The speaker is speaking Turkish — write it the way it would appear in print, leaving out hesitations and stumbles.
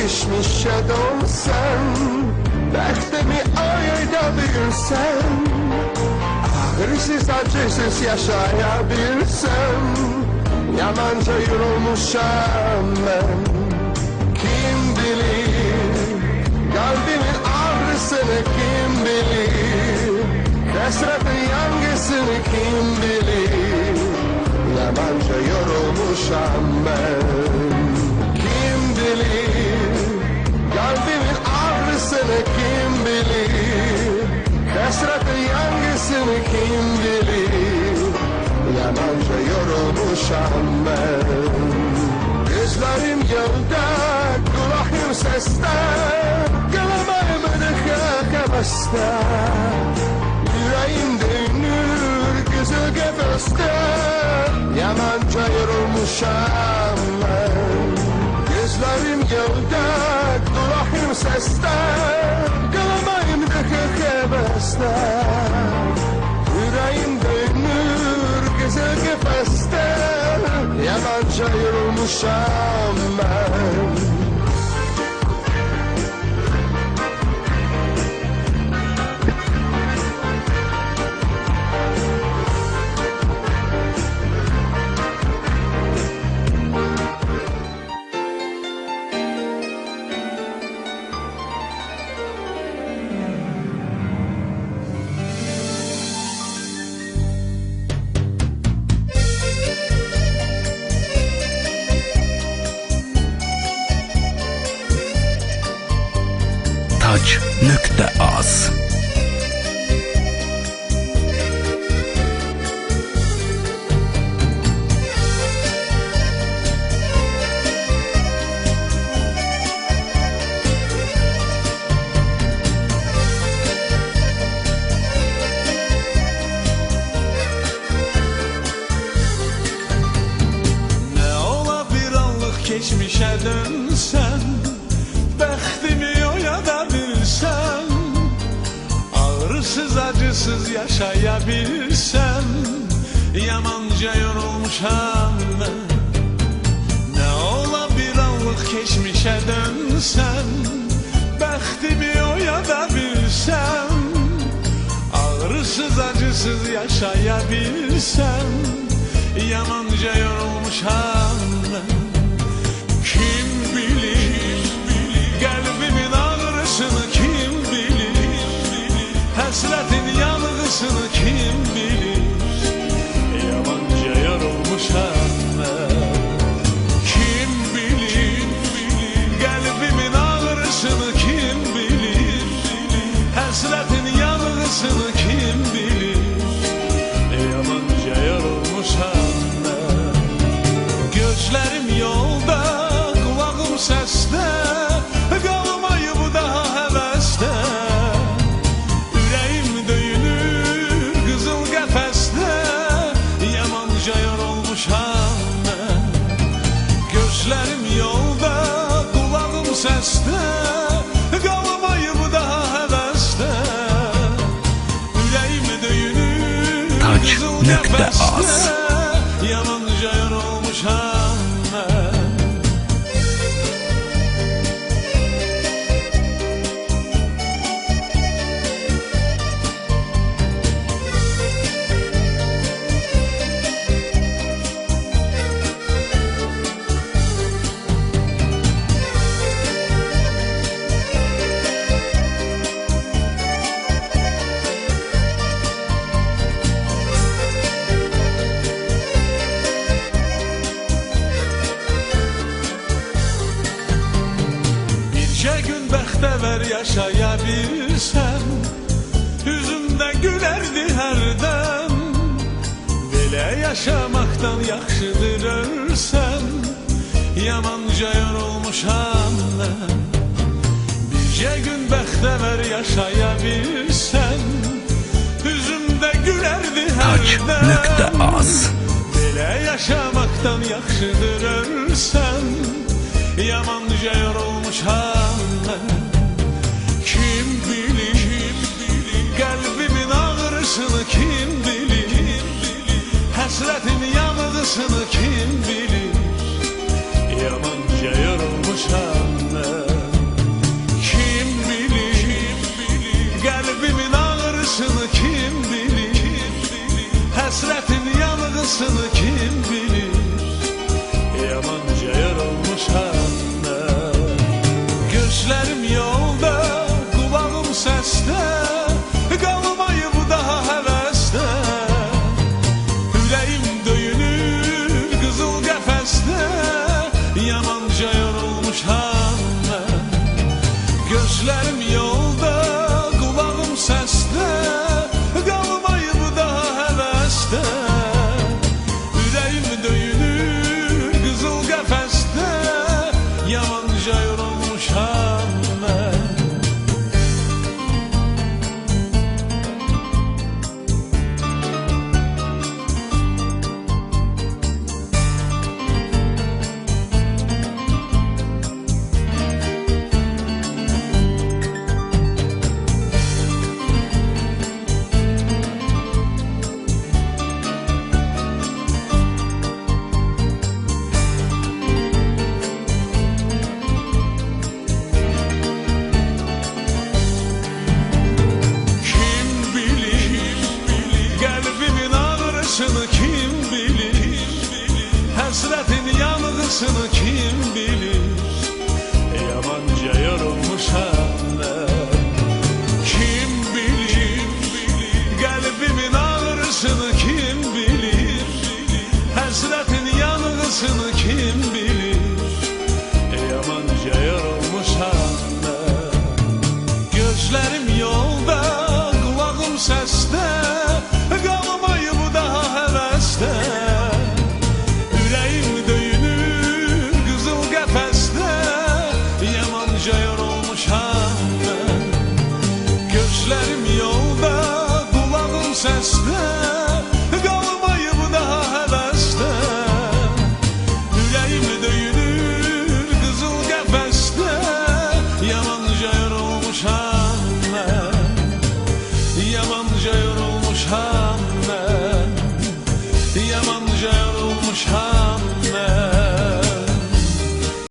geçmişe dönsen, bəxtimi ayda bilsən, ağrısız acısız yaşayabilsem, yamanca yorulmuşam ben. Kim bilir kalbimin ağrısını, kim bilir hasretin yangisini, kim bilir yamanca yorulmuşam ben. Kim bilir kalbimin ağrısını, kim bilir hasretin yangisini, kim bilir yamanca yorulmuşam ben. Gözlerim yolda, kulağım seste, kalamayım hevesten. Yüreğim dönür güzel gefeste, yamanca yorulmuşam ben. Gözlerim yolda, kulağım seste, kalamayım hevesten. Yüreğim dönür güzel gefeste, yamanca yorulmuşam ben. Tac.az. Ne ola bir anlık geçmişe dönsen, bəxtimi oyada bilsem, ağrısız acısız yaşayabilsem, yamanca yorulmuşam ben. Ne ola bir anlık geçmişe dönsen, bəxtimi oyada bilsem, ağrısız acısız yaşayabilsem, yamanca yorulmuşam ben. Kim bilir kalbimin ağrısını, kim bilir hasretin yanğısını, kim bilir yamanca yorulmuşam ben. Kim bilir kalbimin ağrısını, kim bilir hasretin yanğısını, kim bilir yamanca yorulmuşam ben. Gözlerim yolda, kulağım seste, kalmayı bu daha heveste. Yüreğim döyünür kızıl kafeste, yamanca yorulmuşam ben. Gözlerim yolda, kulağım seste, kalmayı bu daha heveste. Yüreğim döyünür kızıl kafeste, yamanca yorulmuşam ben. Bircə gün bəxtəvər yaşayabilsəm, yüzümdə gülərdi hərdən. Belə yaşamaqdan yaxşıdır ölsəm, yamanca yorulmuşam mən. Bircə gün bəxtəvər yaşayabilsəm, yüzümdə gülərdi hərdən. Tac.az. Belə yaşamaqdan yaxşıdır ölsəm, yamanca yorulmuşam ben. Kim bilir kalbimin ağrısını, kim bilir hasretin yanğısını, kim bilir yamanca yorulmuşam ben. acısını kim bilir? Həsrətin yanğısını kim bilir? Yamanca yorulmuşam mən. Gözlərim